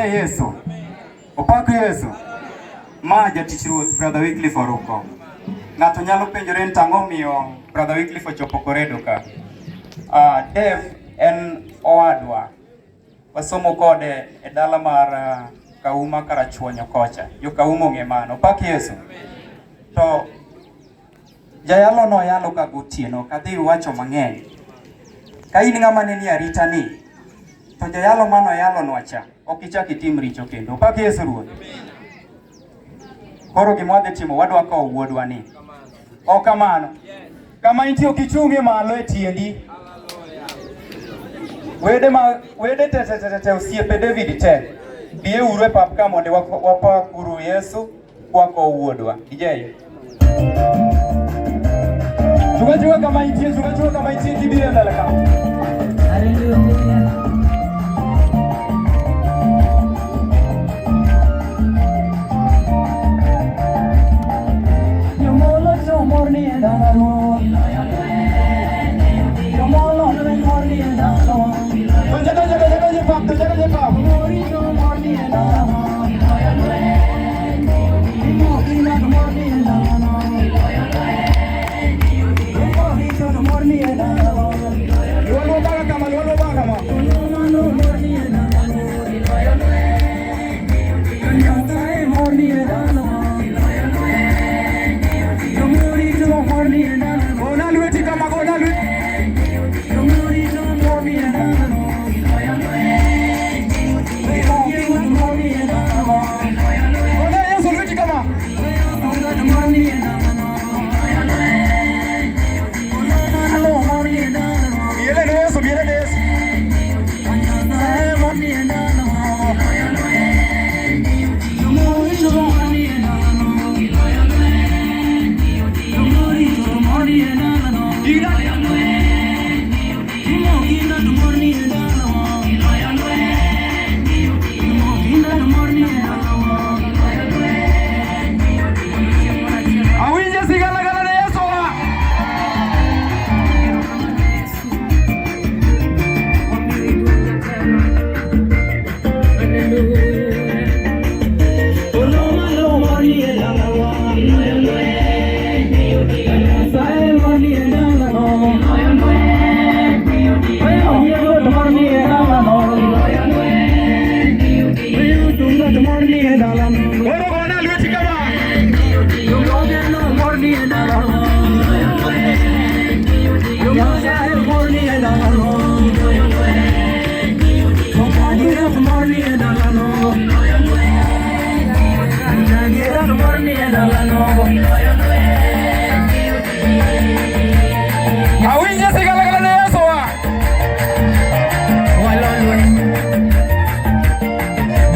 Yesu. Opak Yesu. Ma jatich Ruoth Brother Wycliffe Oruko. Ng'ato nyalo penjore ni tang'o miyo Brother Wycliffe ochopo koredo ka. Dave en owadwa. Wasomo kode e dala mar Kauma Karachuonyo kocha. Yo Kauma ong'e mano. Opak Yesu. To jayalo no yalo ka gotieno kadhi wacho mang'eny. Ka in ng'ama ne ni arita ni to jayalo mano yalo nwacha. Okichak itim richo kendo. Opak Yesu Ruoth. Koro gima wadhi timo wadwa kawo wuodwa ni. O kamano. Kama intie okichungi malo e tiendi. Wede te osiepe David te. Biye uru e pap ka mondo wapakuru Yesu kwako wuodwa. DJ. Chunga kama intie kibire mbele kama. Hallelujah.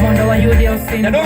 Mondo wayudi osingo.